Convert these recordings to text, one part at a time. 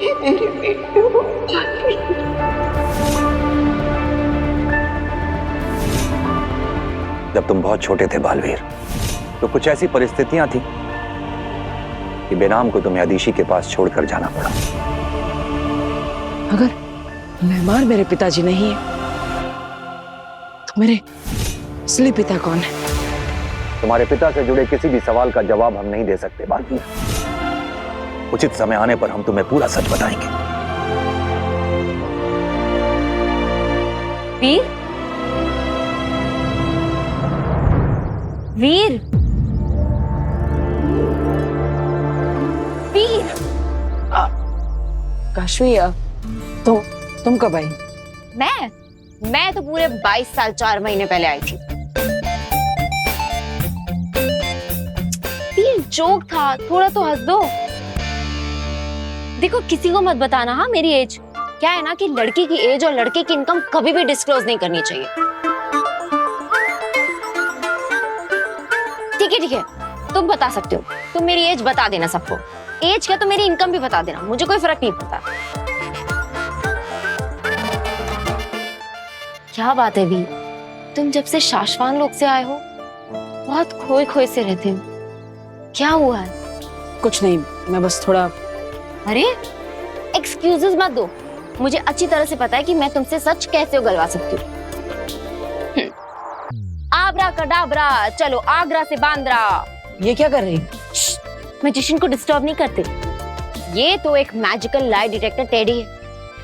मेरे बेटे को। जब तुम बहुत छोटे थे बालवीर, तो कुछ ऐसी परिस्थितियां थी कि बेनाम को तुम्हें अदीशी के पास छोड़कर जाना पड़ा। अगर मेहमान मेरे पिताजी नहीं है तो मेरे असली पिता कौन है? तुम्हारे पिता से जुड़े किसी भी सवाल का जवाब हम नहीं दे सकते बालवीर। उचित समय आने पर हम तुम्हें पूरा सच बताएंगे। वीर, वीर, वीर। काशवी, तुम कब आई? मैं तो पूरे 22 साल 4 महीने पहले आई थी। वीर, जोक था, थोड़ा तो हंस दो। देखो, किसी को मत बताना हाँ मेरी एज। क्या है ना कि लड़की की एज और लड़के की इनकम कभी भी डिस्क्लोज नहीं करनी चाहिए। ठीक है, तुम बता सकते हो, तुम मेरी एज बता देना सबको। एज क्या, तो मेरी इनकम भी बता देना, मुझे कोई फर्क नहीं पड़ता। क्या बात है वीर, तुम जब से शाश्वान लोग से आए हो बहुत खोए खोए से रहते हो। क्या हुआ है? कुछ नहीं, मैं बस थोड़ा। अरे एक्सक्यूजेस मत दो, मुझे अच्छी तरह से पता है कि मैं तुमसे सच कैसे उगलवा सकती हूँ। आबरा कडाबरा, चलो आगरा से बांद्रा। ये क्या कर रही? मैजिशियन को डिस्टर्ब नहीं करते। ये तो एक मैजिकल लाई डिटेक्टर टेडी है,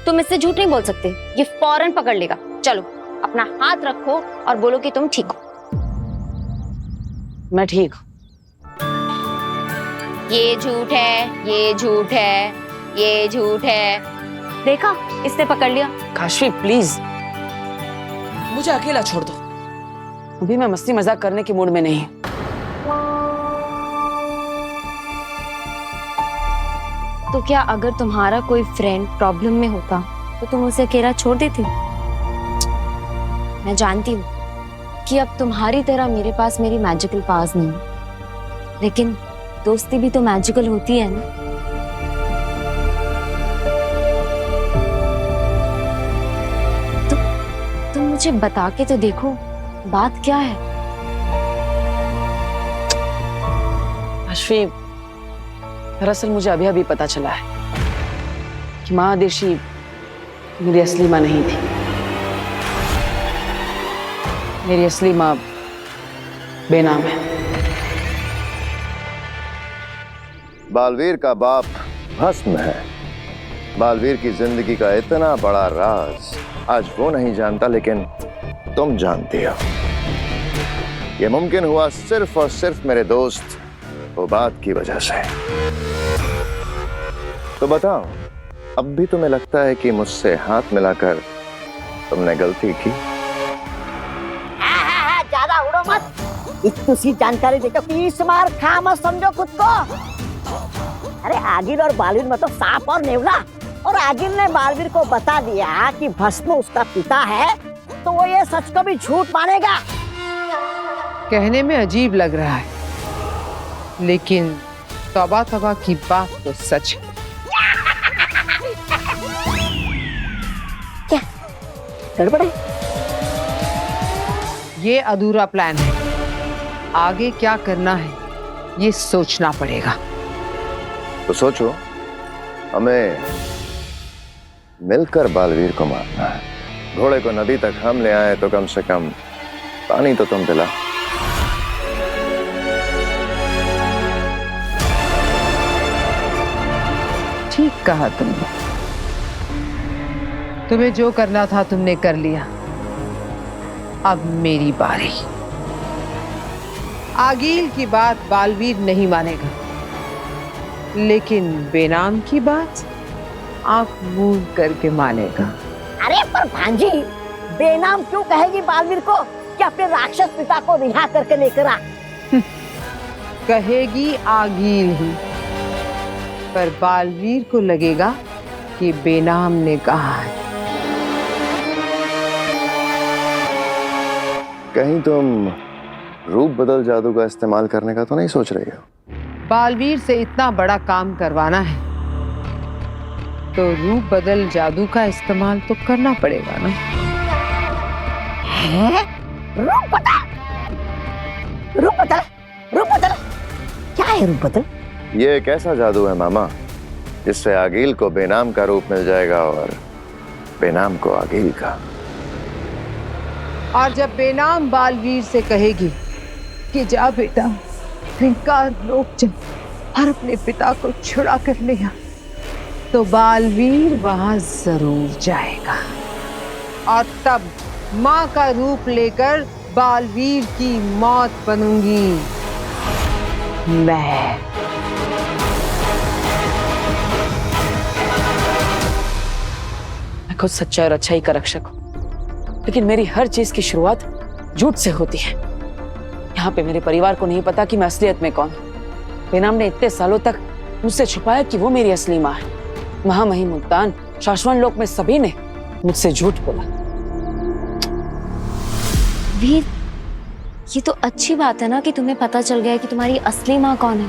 तुम इससे झूठ नहीं बोल सकते, ये फौरन पकड़ लेगा। चलो अपना हाथ रखो और बोलो कि तुम ठीक हो। मैं ठीक हूँ। ये झूठ है, ये झूठ है, ये झूठ है। देखा, इसने पकड़ लिया। काशवी प्लीज, मुझे अकेला छोड़ दो। अभी मैं मस्ती मजाक करने के मूड में नहीं। तो क्या अगर तुम्हारा कोई फ्रेंड प्रॉब्लम में होता तो तुम उसे अकेला छोड़ देती? मैं जानती हूँ कि अब तुम्हारी तरह मेरे पास मेरी मैजिकल पावर्स नहीं है, लेकिन दोस्ती भी तो मैजिकल होती है ना। तुम मुझे बता के तो देखो, बात क्या है? काशवी, दरअसल मुझे अभी अभी पता चला है कि माँ अदीशी मेरी असली माँ नहीं थी। मेरी असली माँ बेनाम है। बालवीर का बाप भस्म है। बालवीर की जिंदगी का इतना बड़ा राज आज वो नहीं जानता, लेकिन तुम जानती हो। ये मुमकिन हुआ सिर्फ और सिर्फ मेरे दोस्त बात की वजह से। तो बताओ, अब भी तुम्हें लगता है कि मुझसे हाथ मिलाकर तुमने गलती की? ज्यादा उड़ो मत, इतनी सी जानकारी देकर पीस मार खा मत समझो खुद को। अरे आगिल और बालवीर में तो सांप और नेवला, और आगिल ने बालवीर को बता दिया कि भस्म उसका पिता है, तो वो ये सच को भी झूठ मानेगा। कहने में अजीब लग रहा है, लेकिन तौबा तौबा की बात तो सच है। क्या गड़बड़ है? ये अधूरा प्लान है, आगे क्या करना है ये सोचना पड़ेगा। तो सोचो, हमें मिलकर बालवीर को मारना है। घोड़े को नदी तक हम ले आए तो कम से कम पानी तो तुम पिला। ठीक कहा तुमने, तुम्हें जो करना था तुमने कर लिया। अब मेरी बारी। आगील की बात बालवीर नहीं मानेगा, लेकिन बेनाम की बात आंख मूंद करके मानेगा। अरे पर भांजी, बेनाम क्यों कहेगी बालवीर को कि अपने राक्षस पिता को रिहा करके लेकर आ? कहेगी आगील ही, पर बालवीर को लगेगा कि बेनाम ने कहा है। कहीं तुम रूप बदल जादू का इस्तेमाल करने का तो नहीं सोच रही हो? बालवीर से इतना बड़ा काम करवाना है, तो रूप बदल जादू का इस्तेमाल तो करना पड़ेगा ना। है? रूप बदल? रूप बदल? रूप बदल? क्या है रूप बदल? ये एक ऐसा जादू है मामा जिससे आगिल को बेनाम का रूप मिल जाएगा और बेनाम को आगिल का। और जब बेनाम बालवीर से कहेगी कि जा बेटा हिंकार रोक जा और अपने पिता को छुड़ा कर ले आ, तो बालवीर वहां जरूर जाएगा और तब माँ का रूप लेकर बालवीर की मौत बनूंगी मैं। मैं खुद सच्चाई और अच्छाई का रक्षक हूं, लेकिन मेरी हर चीज की शुरुआत झूठ से होती है। यहाँ पे मेरे परिवार को नहीं पता कि मैं असलियत में कौन हूं। बेनाम ने इतने सालों तक मुझसे छुपाया कि वो मेरी असली माँ है। महामहिम मुल्तान, शाश्वत लोक में सभी ने मुझसे झूठ बोला। वीर, ये तो अच्छी बात है ना कि तुम्हें पता चल गया है कि तुम्हारी असली माँ कौन है।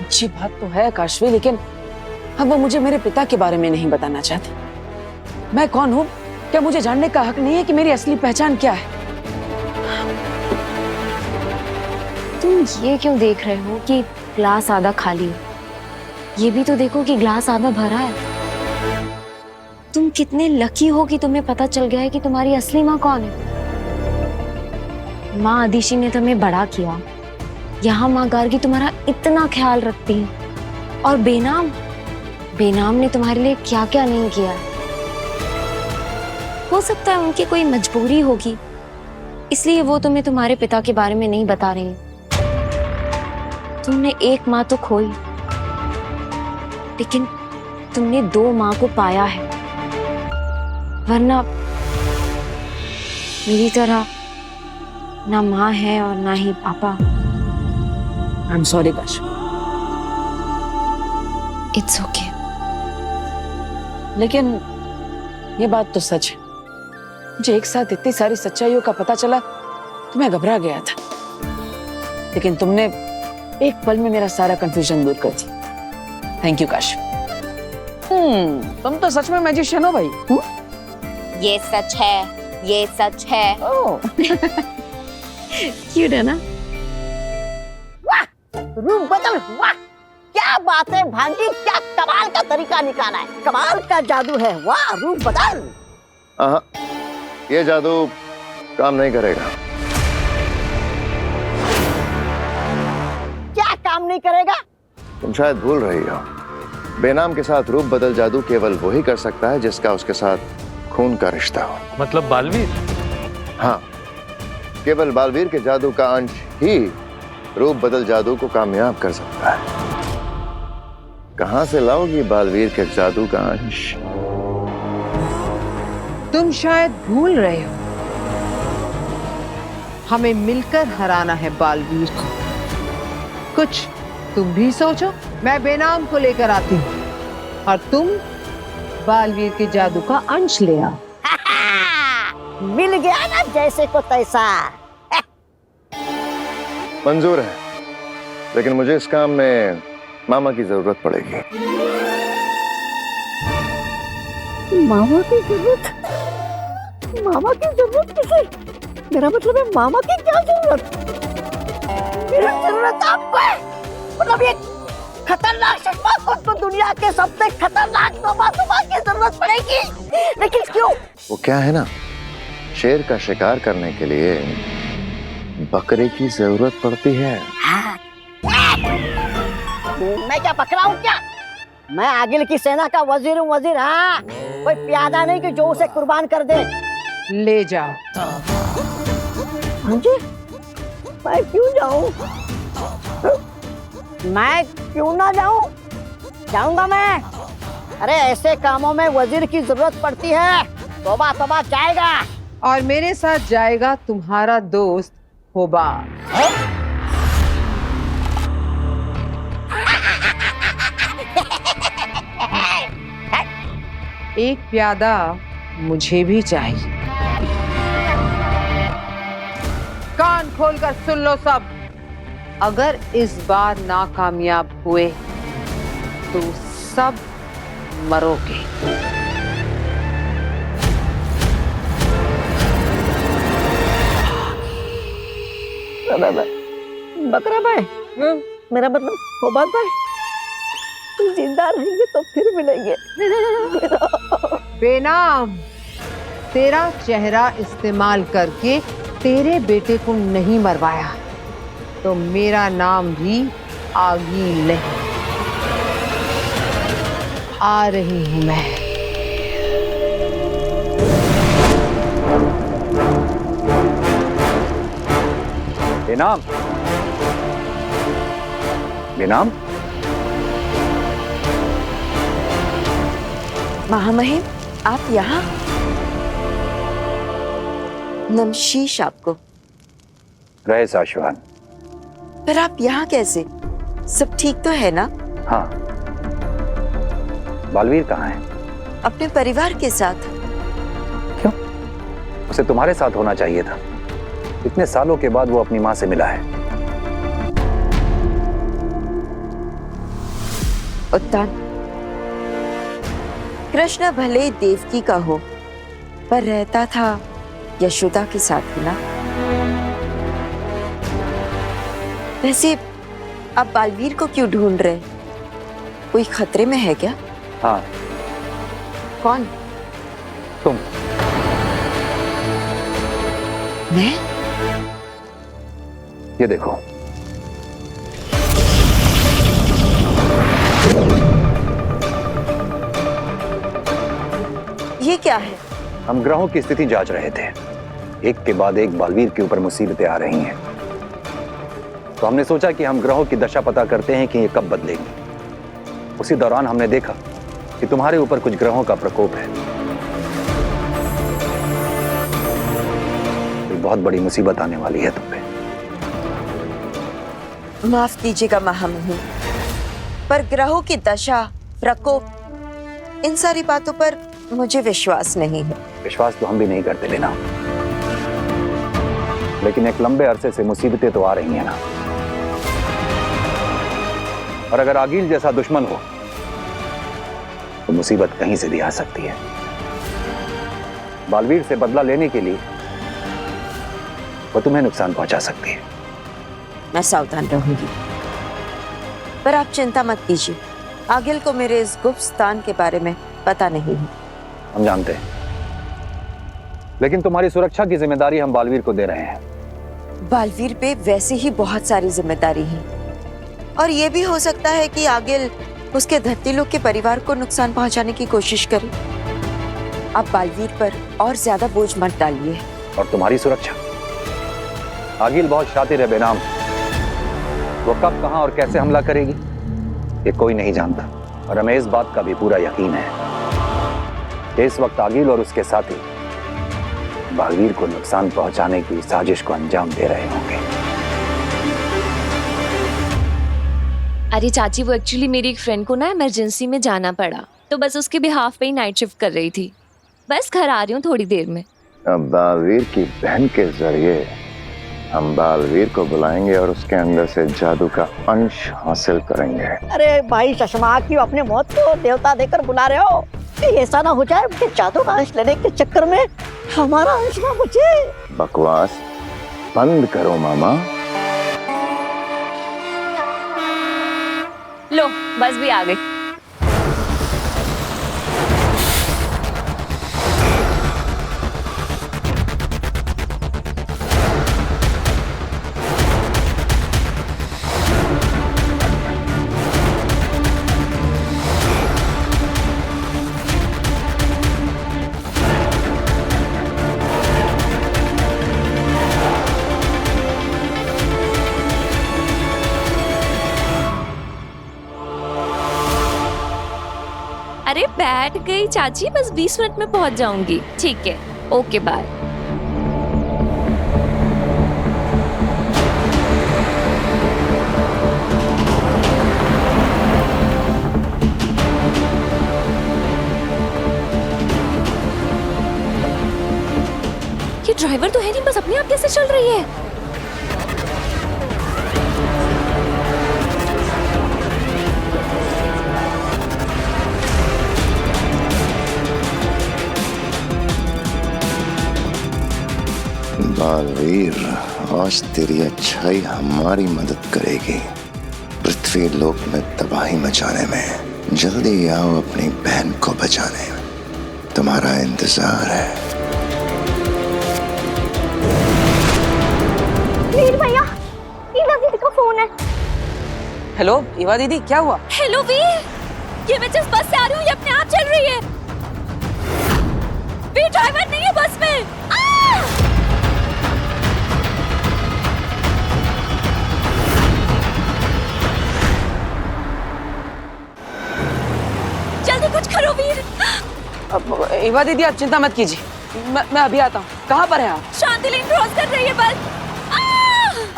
अच्छी बात तो है काशवी, लेकिन अब वो मुझे मेरे पिता के बारे में नहीं बताना चाहती। मैं कौन हूँ, क्या मुझे जानने का हक नहीं है कि मेरी असली पहचान क्या है? तुम ये क्यों देख रहे हो कि ग्लास आधा खाली है? ये भी तो देखो कि ग्लास आधा भरा है। तुम कितने लकी हो कि तुम्हें पता चल गया है कि तुम्हारी असली माँ कौन है। माँ आदिशी ने तुम्हें बड़ा किया, यहाँ माँ गार्गी तुम्हारा इतना ख्याल रखती है, और बेनाम ने तुम्हारे लिए क्या क्या नहीं किया। हो सकता है उनकी कोई मजबूरी होगी, इसलिए वो तुम्हें तुम्हारे पिता के बारे में नहीं बता रही। तुमने एक माँ तो खोई, लेकिन तुमने 2 माँ को पाया है, वरना मेरी तरह ना माँ है और ना ही पापा। I am sorry Kashvi. It's okay. लेकिन ये बात तो सच है, मुझे एक साथ इतनी सारी सच्चाइयों का पता चला तो मैं घबरा गया था, लेकिन तुमने एक पल में मेरा सारा कंफ्यूजन दूर कर दी। Thank you Kashvi. तुम तो सच में मैजिशियन हो भाई। ये सच है, ये सच है। क्यूट है ना? वाह, रूप बदल, वाह क्या बात है भांजी, क्या कमाल का तरीका निकाला है, कमाल का जादू है। वाह रूप बदल। ये जादू काम नहीं करेगा। क्या काम नहीं करेगा? तुम शायद भूल रही हो, बेनाम के साथ रूप बदल जादू केवल वही कर सकता है जिसका उसके साथ खून का रिश्ता हो। मतलब बालवीर? हाँ, केवल बालवीर के जादू का अंश ही रूप बदल जादू को कामयाब कर सकता है। कहां से लाओगी बालवीर के जादू का अंश? तुम शायद भूल रहे हो, हमें मिलकर हराना है बालवीर को। कुछ तुम भी सोचो। मैं बेनाम को लेकर आती हूँ और तुम बालवीर के जादू का अंश ले आओ। मिल गया ना जैसे को तैसा। मंजूर है, लेकिन मुझे इस काम में मामा की जरूरत पड़ेगी। मामा की जरूरत? मामा की जरूरत किसे? मेरा मतलब है मामा की क्या जरूरत? मेरी जरूरत आपको है। मतलब ये खतरनाक चश्मा को तो दुनिया के सबसे खतरनाक तोबा की जरूरत पड़ेगी, लेकिन क्यों? वो क्या है ना, शेर का शिकार करने के लिए बकरे की जरूरत पड़ती है। मैं क्या पकड़ा हूँ क्या? मैं आगिल की सेना का वजीर हूँ, वजीर। हाँ, कोई प्यादा नहीं कि जो उसे कुर्बान कर दे। ले जाओ। हाँ जी, मैं क्यों जाऊँ? मैं क्यों ना जाऊँ? जाऊंगा मैं। अरे ऐसे कामों में वजीर की जरूरत पड़ती है। तौबा तौबा जाएगा। और मेरे साथ जाएगा तुम्हारा दोस्त होबा। एक प्यादा मुझे भी चाहिए। कान खोलकर सुन लो सब, अगर इस बार नाकामयाब हुए तो सब मरोगे। बकरा भाई, मेरा मतलब खोबात भाई, जिंदा रहेंगे तो फिर मिलेंगे। बेनाम, तेरा चेहरा इस्तेमाल करके तेरे बेटे को नहीं मरवाया तो मेरा नाम भी आगील नहीं। आ रही हूं मैं। बेनाम, बेनाम, महामहिम, आप यहाँ? नमशीश आपको। रहे साशवान। पर आप यहाँ कैसे? सब ठीक तो है ना? हाँ। बालवीर कहाँ है? अपने परिवार के साथ। क्यों? उसे तुम्हारे साथ होना चाहिए था। इतने सालों के बाद वो अपनी माँ से मिला है। उत्तान, कृष्ण भले देवकी का हो, पर रहता था यशोदा के साथ ही ना। वैसे आप बालवीर को क्यों ढूंढ रहे? कोई खतरे में है क्या? हाँ। कौन? तुम। मैं? ये देखो। ये क्या है? हम ग्रहों की स्थिति जांच रहे थे। एक के बाद एक बालवीर के ऊपर मुसीबतें आ रही हैं। तो हमने सोचा कि हम ग्रहों की दशा पता करते हैं कि ये कब बदलेगी। उसी दौरान हमने देखा कि तुम्हारे ऊपर कुछ ग्रहों का प्रकोप है। कोई बहुत बड़ी मुसीबत आने वाली है तुम पे। माफ कीजिएगा महामहिम, पर ग्रहों की दशा, प्रकोप, इन सारी बातों पर मुझे विश्वास नहीं है। विश्वास तो हम भी नहीं करते लेना, लेकिन एक लंबे अरसे से मुसीबतें तो आ रही हैं ना। और अगर आगील जैसा दुश्मन हो तो मुसीबत कहीं से भी आ सकती है। बालवीर से बदला लेने के लिए वो तुम्हें नुकसान पहुंचा सकती है। मैं सावधान रहूंगी। पर आप चिंता मत कीजिए, आगिल को मेरे इस गुप्त स्थान के बारे में पता नहीं है। हम जानते हैं, लेकिन तुम्हारी सुरक्षा की जिम्मेदारी हम बालवीर को दे रहे हैं। बालवीर पे वैसे ही बहुत सारी जिम्मेदारी है, और ये भी हो सकता है कि आगिल उसके धरती लोग के परिवार को नुकसान पहुंचाने की कोशिश करे। आप बालवीर पर और ज्यादा बोझ मत डालिए। और तुम्हारी सुरक्षा? आगिल बहुत शातिर है बेनाम। वो कब, कहां और कैसे हमला करेगी ये कोई नहीं जानता। और हमें इस बात का भी पूरा यकीन है कि इस वक्त आगिल और उसके साथी बालवीर को नुकसान पहुंचाने की साजिश को अंजाम दे रहे होंगे। अरे चाची, वो एक्चुअली मेरी एक फ्रेंड को ना इमरजेंसी में जाना पड़ा, तो बस उसके बिहाफ पे ही नाइट शिफ्ट कर रही थी। बस घर आ रही हूँ थोड़ी देर में। अब बालवीर की बहन के जरिए हम बालवीर को बुलाएंगे और उसके अंदर से जादू का अंश हासिल करेंगे। अरे भाई चश्मा, क्यों अपने मौत को देवता देकर बुला रहे हो? कहीं ऐसा ना हो जाए कि जादू का अंश लेने के चक्कर में हमारा अंश ना बचे। बकवास बंद करो मामा। लो, बस भी आ गई। अरे बैठ गई चाची, बस 20 मिनट में पहुंच जाऊंगी। ठीक है, ओके बाय। ये ड्राइवर तो है नहीं, बस अपने आप कैसे चल रही है? बालवीर, आज तेरी अच्छाई हमारी मदद करेगी पृथ्वी लोक में तबाही मचाने में। जल्दी आओ अपनी बहन को बचाने, तुम्हारा इंतजार है। वीर भैया, ईवा दीदी का फोन है। हेलो ईवा दीदी, क्या हुआ? हेलो वीर, ये मैं जिस बस से आ रही हूँ ये अपने आप चल रही है। वीर ड्राइवर नहीं है बस में। जल्दी कुछ करो वीर। ईवा दीदी आप चिंता मत कीजिए, मैं अभी आता हूँ। कहाँ पर हैं आप? शांति लेन क्रॉस कर रही है बस।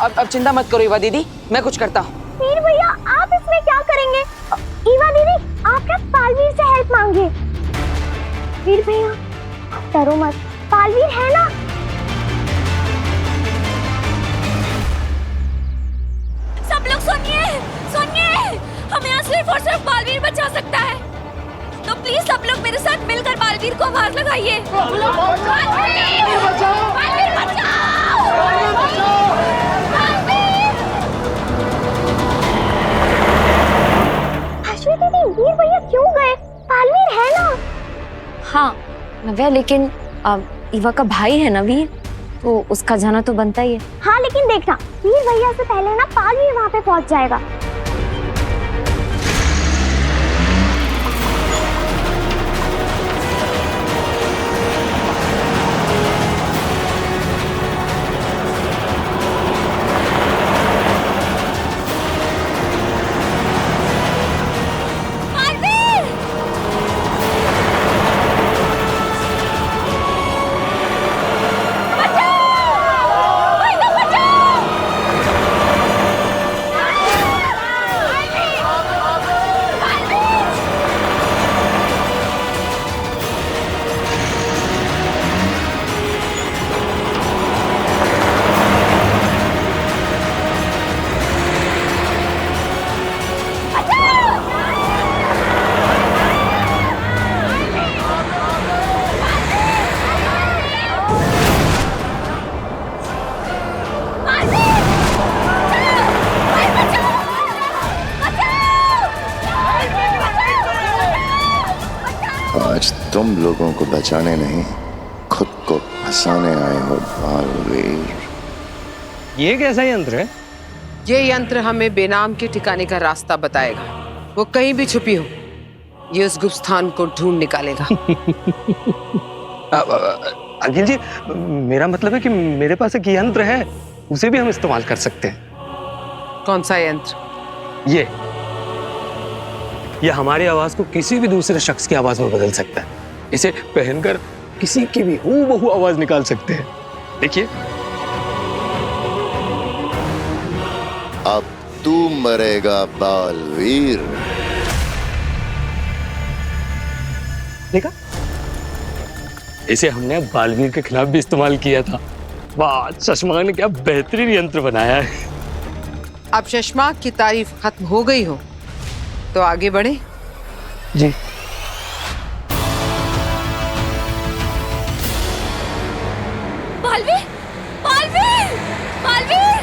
अब चिंता मत करो ईवा दीदी, मैं कुछ करता हूँ। वीर भैया, आप इसमें क्या करेंगे? ईवा दीदी, आप क्या बालवीर से हेल्प मांगे? वीर भैया, आप डरो मत, बालवीर है ना? सब लोग सुनिए, सुनिए, हमें यहाँ सिर्फ और सिर्फ बालवीर बचा सकता है। तो प्लीज सब लोग मेरे साथ मिलकर बालवीर को आवाज लगाइए। बालवीर बचाओ! बालवीर बचाओ! अश्विनी दीदी, वीर भैया क्यों गए? बालवीर है ना? हाँ नव्या, लेकिन ईवा का भाई है ना वीर, तो उसका जाना तो बनता ही है। हाँ लेकिन देखना, वीर भैया से पहले ना बालवीर वहाँ पे पहुँच जाएगा। आज तुम लोगों को बचाने नहीं, खुद को फंसाने आए हो बालवीर। ये कैसा यंत्र है? ये यंत्र हमें बेनाम के ठिकाने का रास्ता बताएगा। वो कहीं भी छुपी हो, ये उस गुप्त स्थान को ढूंढ निकालेगा। अखिल जी, मेरा मतलब है कि मेरे पास एक यंत्र है, उसे भी हम इस्तेमाल कर सकते हैं। कौन सा यंत्र? ये हमारी आवाज को किसी भी दूसरे शख्स की आवाज में बदल सकता है। इसे पहनकर किसी की भी हूबहू आवाज निकाल सकते हैं। देखिए, अब तू मरेगा बालवीर। देखा, इसे हमने बालवीर के खिलाफ भी इस्तेमाल किया था। वाह, चश्मा ने क्या बेहतरीन यंत्र बनाया है। अब चश्मा की तारीफ खत्म हो गई हो तो आगे बढ़े। जी। बालवीर, बालवीर, बालवीर!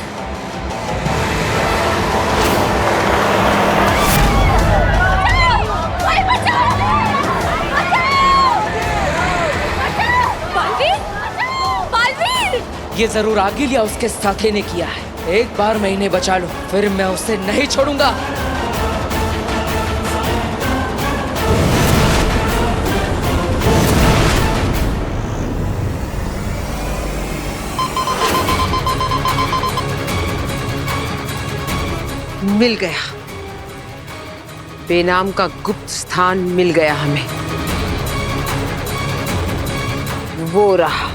बालवीर, बालवीर! ये जरूर आगिल या उसके साथी ने किया है। एक बार मैं इन्हें बचा लूं, फिर मैं उसे नहीं छोड़ूंगा। मिल गया, बेनाम का गुप्त स्थान मिल गया हमें। वो रहा।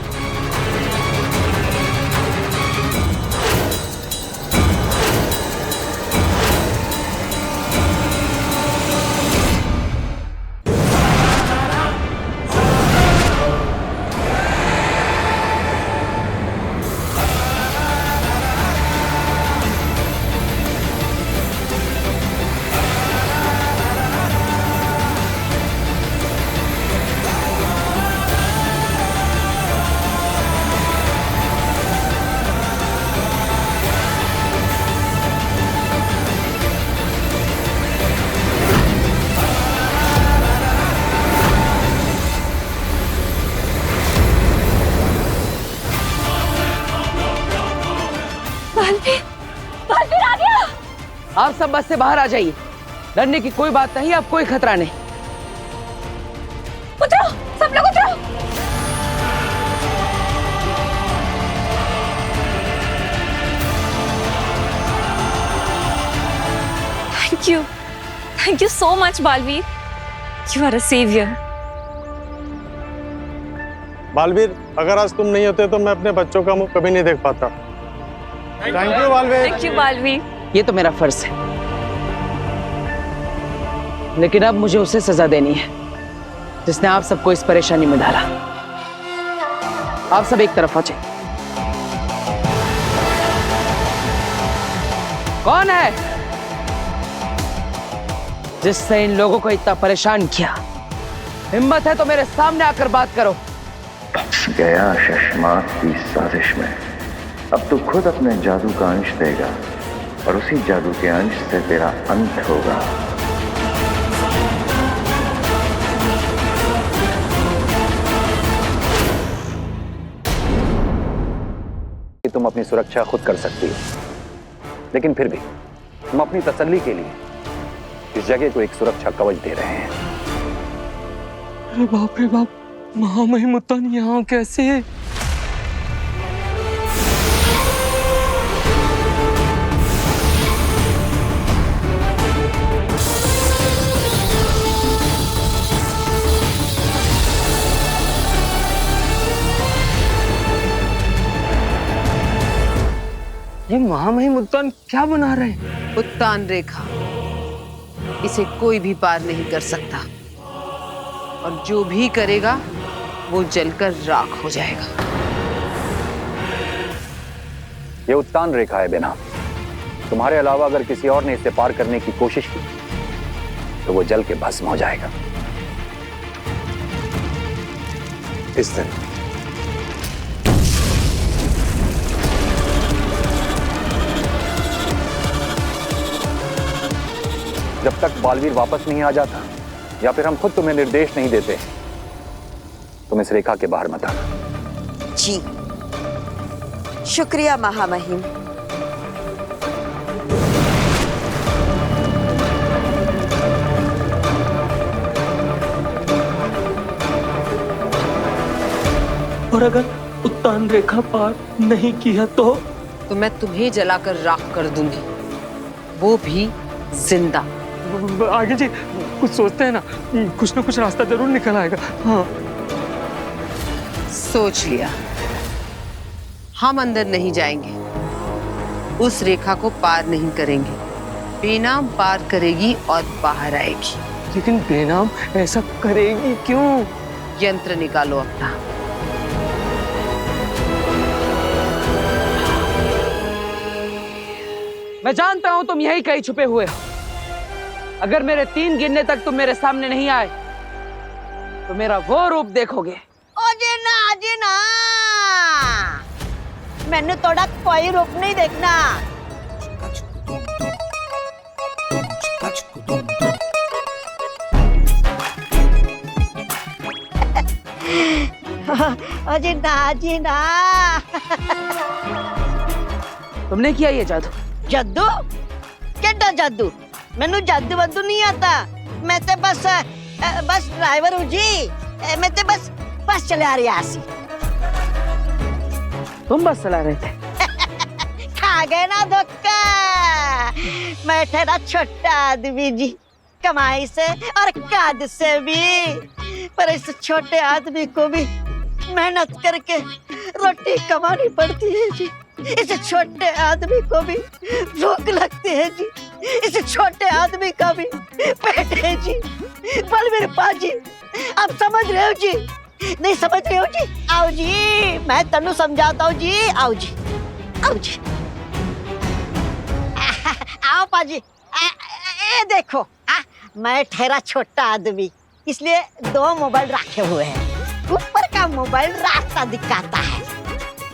आप सब बस से बाहर आ जाइए। डरने की कोई बात नहीं, अब कोई खतरा नहीं। उतरो, सब लोग उतरो। Thank you so much, Baalveer. You are a savior. Baalveer, अगर आज तुम नहीं होते तो मैं अपने बच्चों का मुंह कभी नहीं देख पाता। Thank you Baalveer. Thank you, Baalveer. ये तो मेरा फर्ज है, लेकिन अब मुझे उसे सजा देनी है जिसने आप सबको इस परेशानी में डाला। आप सब एक तरफ आ जाइए। कौन है जिससे इन लोगों को इतना परेशान किया? हिम्मत है तो मेरे सामने आकर बात करो। फंस गया शशमाक की साजिश में। अब तू खुद अपने जादू का अंश देगा और उसी जादू के अंश से तेरा अंत होगा। तुम अपनी सुरक्षा खुद कर सकती हो, लेकिन फिर भी हम अपनी तसल्ली के लिए इस जगह को एक सुरक्षा कवच दे रहे हैं। अरे बाप रे बाप, महामहिम उत्तान यहाँ कैसे? ये महामहिम उत्तान क्या बना रहे हैं? उत्तान रेखा, इसे कोई भी पार नहीं कर सकता, और जो भी करेगा वो जलकर राख हो जाएगा। ये उत्तान रेखा है बेना। तुम्हारे अलावा अगर किसी और ने इसे पार करने की कोशिश की तो वो जल के भस्म हो जाएगा। इस दिन जब तक बालवीर वापस नहीं आ जाता या फिर हम खुद तुम्हें निर्देश नहीं देते, तुम इस रेखा के बाहर मत आना। जी शुक्रिया महामहिम। और अगर उत्तान रेखा पार नहीं किया तो मैं तुम्हें जलाकर राख कर दूंगी, वो भी जिंदा। आगे जी कुछ सोचते हैं ना, कुछ ना कुछ रास्ता जरूर निकल आएगा। हाँ सोच लिया, हम अंदर नहीं जाएंगे, उस रेखा को पार नहीं करेंगे। बेनाम पार करेगी और बाहर आएगी। लेकिन बेनाम ऐसा करेगी क्यों? यंत्र निकालो अपना। मैं जानता हूं तुम यही कहीं छुपे हुए हो। अगर मेरे 3 गिनने तक तुम मेरे सामने नहीं आए तो मेरा वो रूप देखोगे। ओ जी ना, मैंने थोड़ा कोई रूप नहीं देखना। ओ जी ना। तुमने किया ये जादू? जादू? केड़ा जादू? मैनू जादू वादू नहीं आता। मैं तो बस ड्राइवर हूँ जी। मैं तो बस चला रहा सी। तुम बस चला रहे थे? खा गए ना धोखा। मैं तेरा छोटा आदमी जी, कमाई से और काद से भी, पर इस छोटे आदमी को भी मेहनत करके रोटी कमानी पड़ती है जी। इस छोटे आदमी को भी भूख लगती है जी। इस छोटे आदमी का भी पेट है जी। बलवीर पाजी, आप समझ रहे हो जी? नहीं समझ रहे हो जी? आओ जी, मैं तनु समझाता हूँ जी। आओ जी, आओ जी, आओ पाजी। ए देखो, मैं ठहरा छोटा आदमी, इसलिए 2 मोबाइल रखे हुए हैं। ऊपर का मोबाइल रास्ता दिखाता है,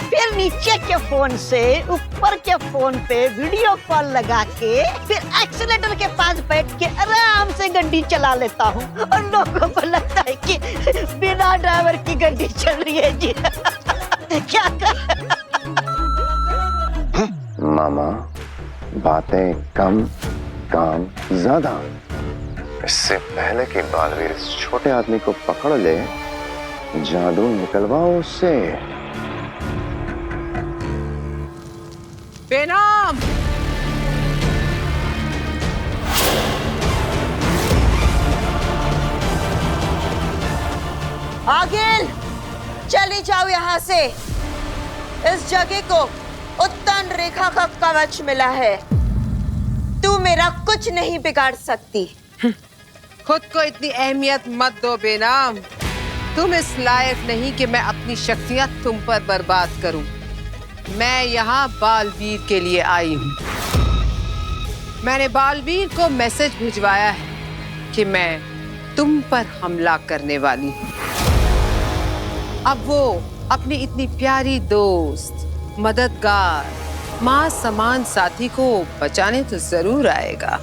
फिर नीचे के फोन से ऊपर के फोन पे वीडियो कॉल लगा के फिर एक्सीलेटर के पास बैठ के आराम से गाड़ी चला लेता हूँ, और लोगों को लगता है कि बिना ड्राइवर की गाड़ी चल रही है जी। क्या कर? मामा, बातें कम काम ज्यादा। इससे पहले कि बालवीर इस छोटे आदमी को पकड़ ले, जादू निकलवाओ उससे। बेनाम! आगिल, चली जाओ यहाँ से। इस जगह को उत्तन रेखा का कवच मिला है। तू मेरा कुछ नहीं बिगाड़ सकती। खुद को इतनी अहमियत मत दो बेनाम। तुम इस लायक नहीं कि मैं अपनी शक्तियां तुम पर बर्बाद करूं। मैं यहाँ बालवीर के लिए आई हूँ। मैंने बालवीर को मैसेज भिजवाया है कि मैं तुम पर हमला करने वाली हूँ। अब वो अपनी इतनी प्यारी दोस्त, मददगार, माँ समान साथी को बचाने तो जरूर आएगा,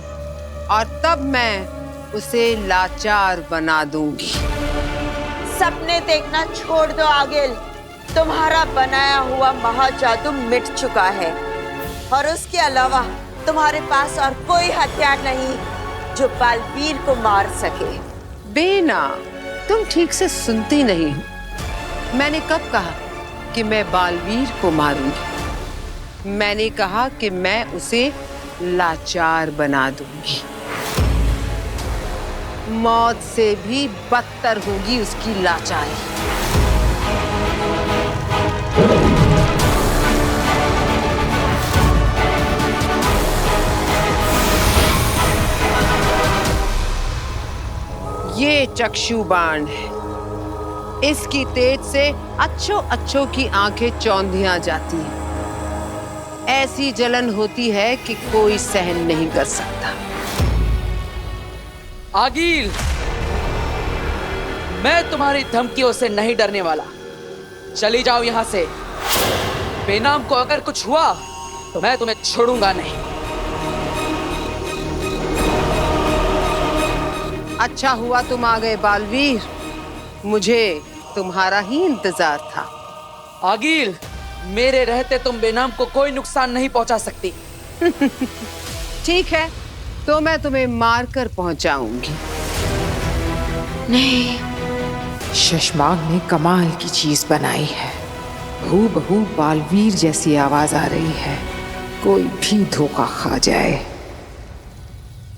और तब मैं उसे लाचार बना दूंगी। सपने देखना छोड़ दो आगिल। तुम्हारा बनाया हुआ महाजादू मिट चुका है, और उसके अलावा तुम्हारे पास और कोई हथियार नहीं जो बालवीर को मार सके। बेना, तुम ठीक से सुनती नहीं हो। मैंने कब कहा कि मैं बालवीर को मारूंगी? मैंने कहा कि मैं उसे लाचार बना दूंगी। मौत से भी बदतर होगी उसकी लाचारी। ये चक्षु बाण है। इसकी तेज से अच्छों की आंखें चौंधियां जाती हैं। ऐसी जलन होती है कि कोई सहन नहीं कर सकता। आगिल, मैं तुम्हारी धमकियों से नहीं डरने वाला। चली जाओ यहाँ से। बेनाम को अगर कुछ हुआ तो मैं तुम्हें छोड़ूंगा नहीं। अच्छा हुआ तुम आ गए बालवीर। मुझे तुम्हारा ही इंतजार था। आगिल, मेरे रहते तुम बेनाम को कोई नुकसान नहीं पहुंचा सकती। ठीक है, तो मैं तुम्हें मारकर पहुंचाऊंगी। नहीं, शशमांक ने कमाल की चीज बनाई है। हूबहू बालवीर जैसी आवाज आ रही है। कोई भी धोखा खा जाए।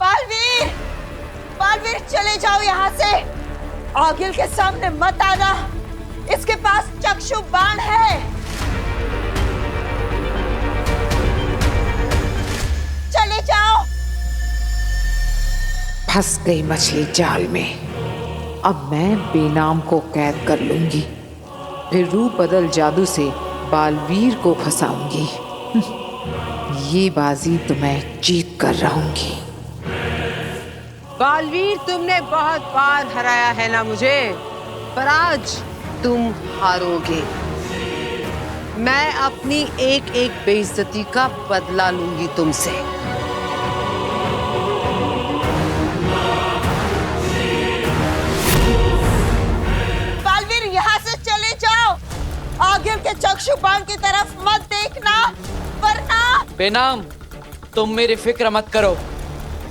बालवीर, बालवीर चले जाओ यहाँ से। आगिल के सामने मत आना। इसके पास चक्षु बाण है। चले जाओ। फंस गई मछली जाल में। अब मैं बेनाम को कैद कर लूंगी, फिर रूप बदल जादू से बालवीर को फंसाऊंगी। ये बाजी तो मैं जीत कर रहूंगी। बालवीर, तुमने बहुत बार हराया है ना मुझे, पर आज तुम हारोगे। मैं अपनी एक एक बेइज्जती का बदला लूंगी तुमसे। बालवीर, यहाँ से चले जाओ। आगिल के चक्षु बाण की तरफ मत देखना, वरना। बेनाम, तुम मेरी फिक्र मत करो।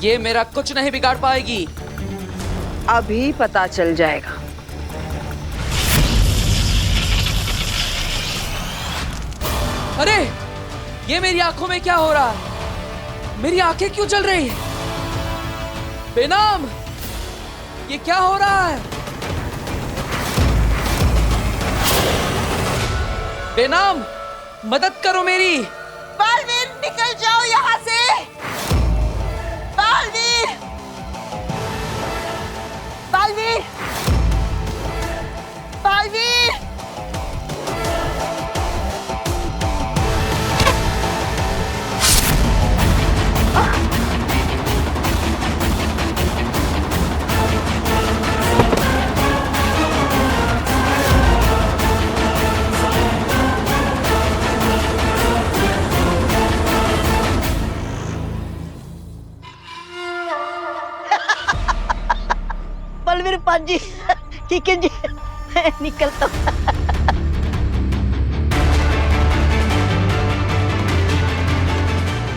ये मेरा कुछ नहीं बिगाड़ पाएगी। अभी पता चल जाएगा। अरे, ये मेरी आंखों में क्या हो रहा है? मेरी आंखें क्यों जल रही है? बेनाम, ये क्या हो रहा है? बेनाम, मदद करो मेरी। बालवीर, निकल जाओ यहाँ से। बालवीर, बालवीर, बालवीर। बलवीर पाजी, ठीक है जी, निकलता हूं।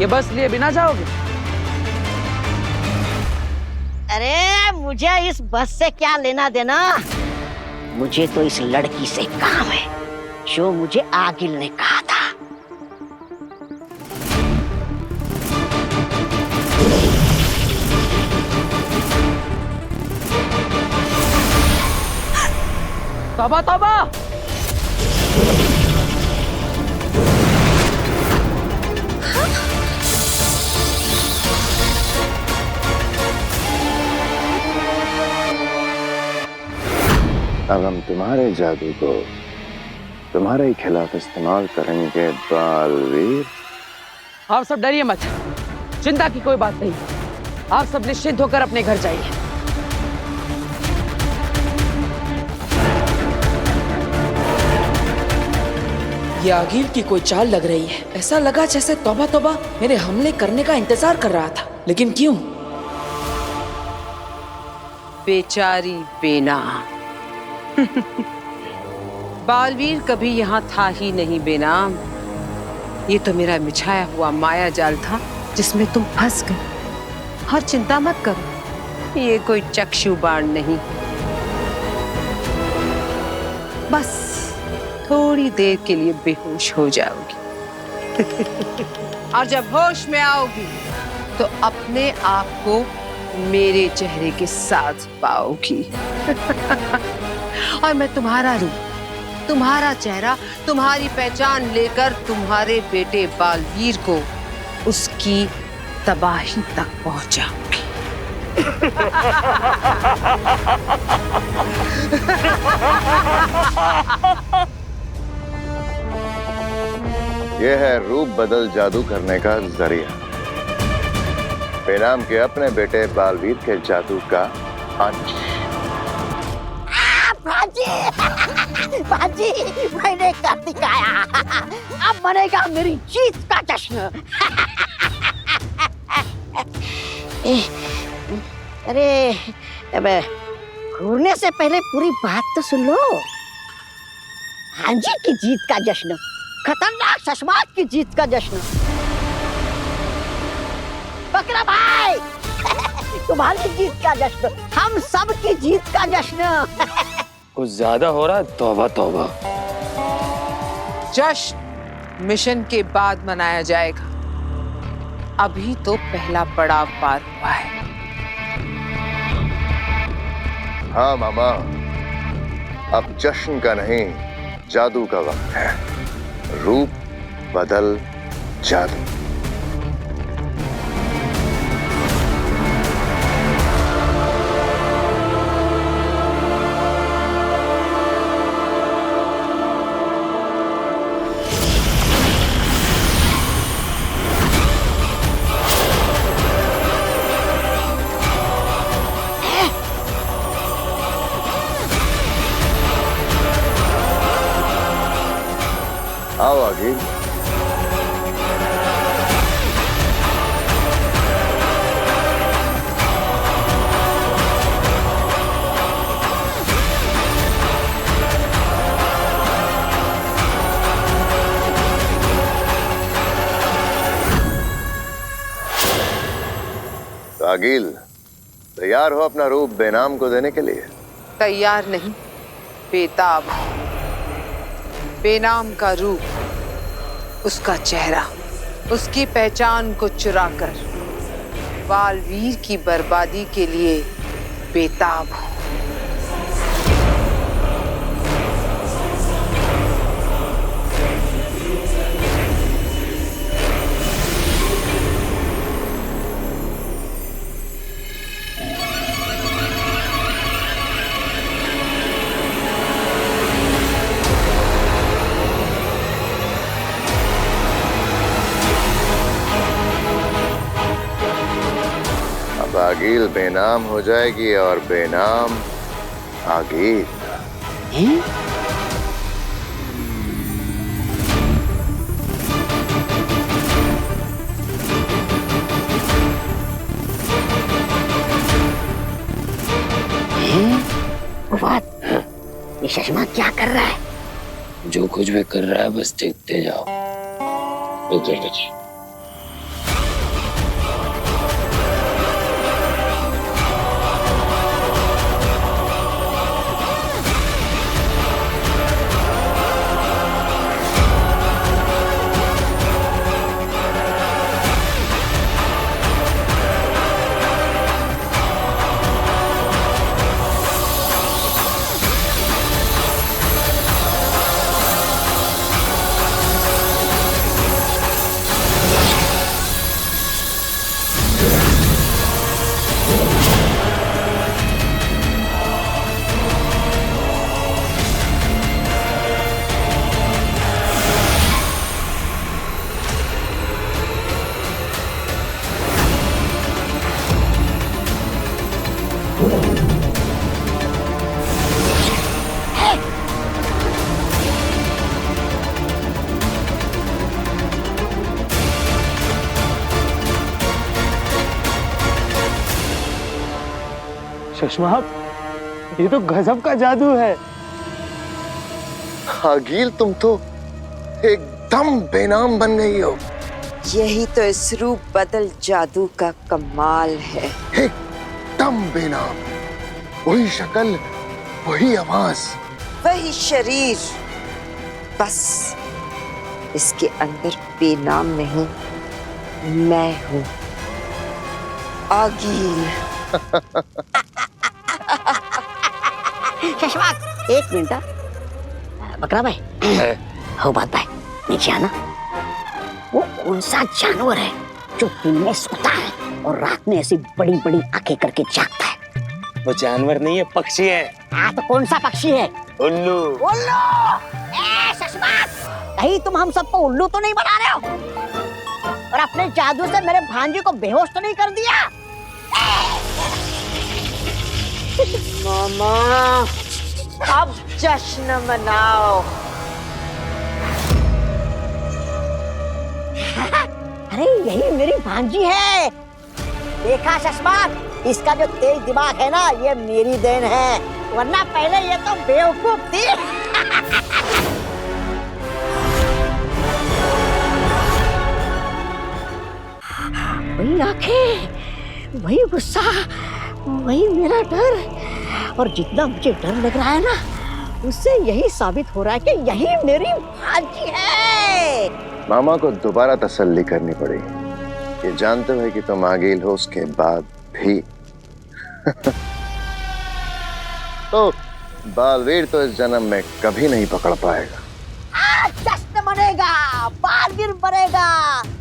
ये बस लिए बिना जाओगे? मुझे इस बस से क्या लेना देना? मुझे तो इस लड़की से काम है जो मुझे आगिल ने कहा था। तौबा तौबा! अब हम तुम्हारे जादू को तुम्हारे ही खिलाफ इस्तेमाल करेंगे बालवीर। आप सब डरिए मत, चिंता की कोई बात नहीं। आप सब निश्चिंत होकर अपने घर जाइए। ये आगिल की कोई चाल लग रही है। ऐसा लगा जैसे तौबा तौबा मेरे हमले करने का इंतजार कर रहा था, लेकिन क्यों? बेचारी बेनाम। बालवीर कभी यहाँ था ही नहीं बेनाम। ये तो मेरा बिछाया हुआ माया जाल था जिसमें तुम फंस गए। और चिंता मत करो, ये कोई चक्षु बाण नहीं। बस थोड़ी देर के लिए बेहोश हो जाओगी। और जब होश में आओगी तो अपने आप को मेरे चेहरे के साथ पाओगी। और मैं तुम्हारा रूप, तुम्हारा चेहरा, तुम्हारी पहचान लेकर तुम्हारे बेटे बालवीर को उसकी तबाही तक पहुंचाऊंगी। यह है रूप बदल जादू करने का जरिया। बेनाम के अपने बेटे बालवीर के जादू का अंश। बाजी, मैंने कर दिखाया। अब बनेगा मेरी जीत का जश्न। अरे अब घूरने से पहले पूरी बात तो सुन लो। हांजी की जीत का जश्न, खतरनाक शशमात की जीत का जश्न। बकरा भाई, तुम्हारी जीत का जश्न, हम सब की जीत का जश्न। कुछ ज्यादा हो रहा है। तौबा तौबा। जश्न मिशन के बाद मनाया जाएगा। अभी तो पहला पड़ाव पार हुआ है। हाँ मामा, अब जश्न का नहीं जादू का वक्त है। रूप बदल जादू। आओ आगे। आगिल, तैयार हो अपना रूप बेनाम को देने के लिए? तैयार नहीं, बेताब। बेनाम का रूप, उसका चेहरा, उसकी पहचान को चुराकर बालवीर की बर्बादी के लिए बेताब हूं। आगिल बेनाम हो जाएगी और बेनाम आगिल। ये चश्मा क्या कर रहा है? जो कुछ भी कर रहा है बस देखते जाओ। चश्मा, ये तो गजब का जादू है। आगिल, तुम तो एकदम बेनाम बन गई हो। यही तो इस रूप बदल जादू का कमाल है। एकदम बेनाम, वही शक्ल, वही आवाज, वही शरीर, बस इसके अंदर बेनाम नहीं, मैं हूँ आगिल। शशवाक, एक मिनट। बकरा भाई, हो बात भाई, नीचे आना। वो कौन सा जानवर है जो दिन में सोता है और रात में ऐसी बड़ी बड़ी आंखें करके जागता है? वो जानवर नहीं है, पक्षी है। हाँ, तो कौन सा पक्षी है? उल्लू। उल्लू! ए शशवाक, कहीं तुम हम सबको उल्लू तो नहीं बना रहे हो? और अपने जादू से मेरे भांजे को बेहोश तो नहीं कर दिया? मामा, अब जश्न मनाओ। अरे यही मेरी भांजी है। देखा शशमाक, इसका जो तेज दिमाग है ना, ये मेरी देन है, वरना पहले ये तो बेवकूफ थी। वही आंखें, वही गुस्सा, वही मेरा डर, और जितना मुझे डर लग रहा है ना, उससे यही साबित हो रहा है कि यही मेरी भांजी है। मामा को दोबारा तसल्ली करनी पड़ेगी। ये जानते हुए कि तुम आगिल हो, उसके बाद भी तो बालवीर तो इस जन्म में कभी नहीं पकड़ पाएगा। आज जश्न मनेगा, बालवीर बनेगा,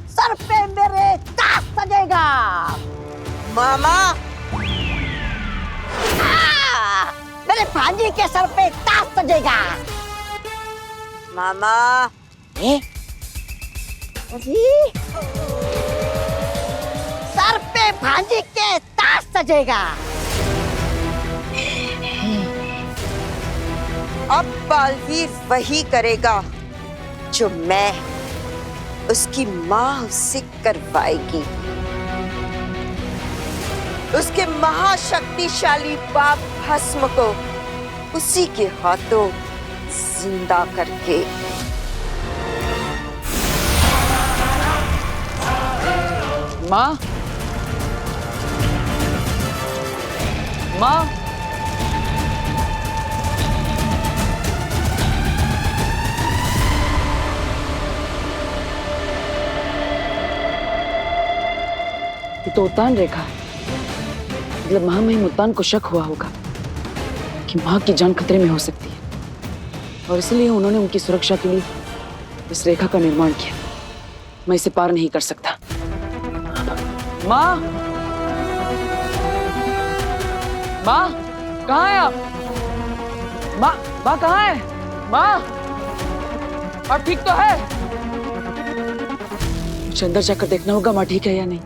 सर पे मेरे ताज सजेगा। मामा, मेरे भांजी के सर पे ताज सजेगा। मामा, सर पे भांजी के ताज सजेगा। अब बालवीर वही करेगा जो मैं, उसकी माँ उससे करवाएगी। उसके महाशक्तिशाली बाप भस्म को उसी के हाथों जिंदा करके। माँ, माँ, ये तो उतान रेखा है। मतलब महामहिम उतान को शक हुआ होगा कि माँ की जान खतरे में हो सकती है, और इसलिए उन्होंने उनकी सुरक्षा के लिए इस रेखा का निर्माण किया। मैं इसे पार नहीं कर सकता। माँ, माँ, कहाँ है आप? माँ, माँ कहाँ है? माँ, आप ठीक तो है? मुझे अंदर जाकर देखना होगा माँ ठीक है या नहीं।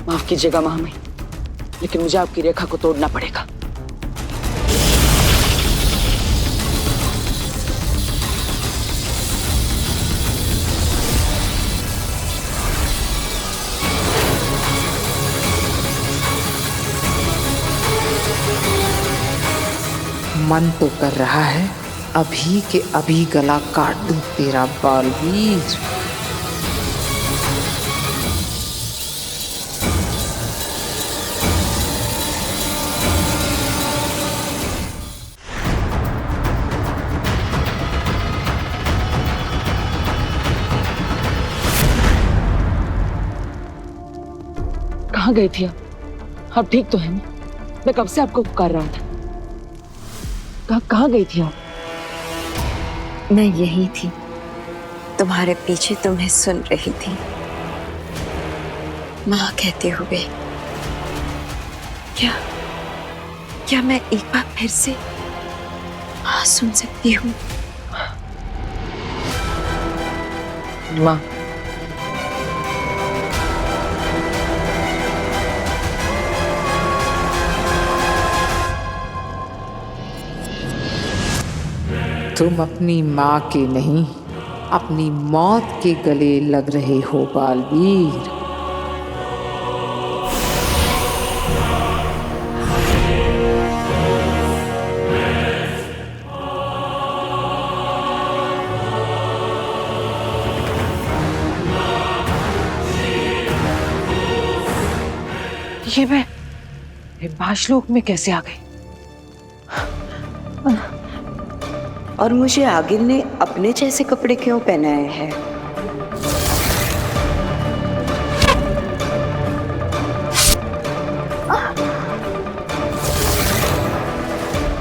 माफ कीजिएगा महामहिम, लेकिन मुझे आपकी रेखा को तोड़ना पड़ेगा। मन तो कर रहा है अभी के अभी गला काट दूं तेरा बालवीर। कहाँ गई थी आप ठीक तो है ना? मैं कब से आपको पुकार रहा था। कहाँ गई थी आप? मैं यही थी, तुम्हारे पीछे तुम्हें सुन रही थी। माँ कहते हुए क्या मैं एक बार फिर से हाँ सुन सकती हूँ? माँ, तुम अपनी माँ के नहीं, अपनी मौत के गले लग रहे हो बालवीर। ये मैं बाशलोक में कैसे आ गई? और मुझे आगिल ने अपने जैसे कपड़े क्यों पहनाए हैं?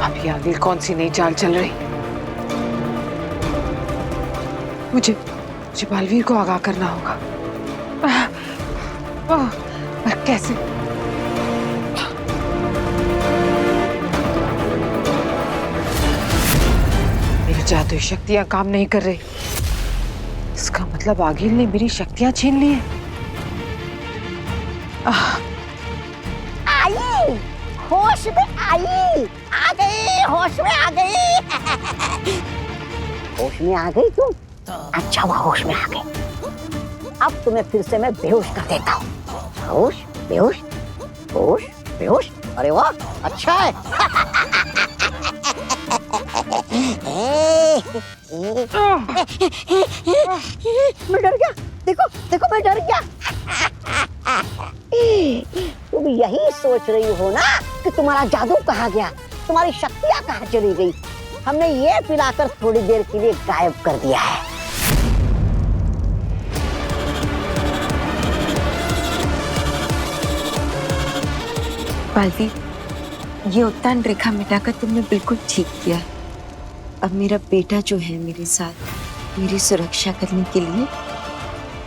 अभी आगिल कौन सी नई चाल चल रही? मुझे बालवीर को आगाह करना होगा। पर कैसे? मेरी जादुई शक्तियां काम नहीं कर रही। इसका मतलब आगिल ने मेरी शक्तियां छीन ली हैं। आई, होश में आई, आ गई, होश में आ गई। होश में आ गई तुम? अच्छा हुआ होश में आ गई। अब तुम्हें फिर से मैं बेहोश कर देता हूँ। होश, बेहोश, होश, बेहोश। अरे वाह, अच्छा है। मैं डर गया। देखो देखो, मैं डर गया। तुम यही सोच रही हो ना कि तुम्हारा जादू कहाँ गया, तुम्हारी शक्तियाँ कहाँ चली गई। हमने ये पिलाकर थोड़ी देर के लिए गायब कर दिया है। बालवीर, ये उत्तान रेखा मिटाकर तुमने बिल्कुल ठीक किया। अब मेरा बेटा जो है मेरे साथ मेरी सुरक्षा करने के लिए,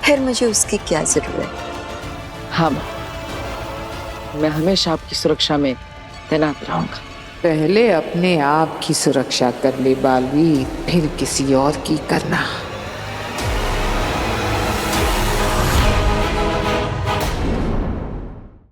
फिर मुझे उसकी क्या जरूरत? हाँ माँ, मैं हमेशा आपकी सुरक्षा में तैनात रहूंगा। पहले अपने आप की सुरक्षा कर ले बालवीर, फिर किसी और की करना।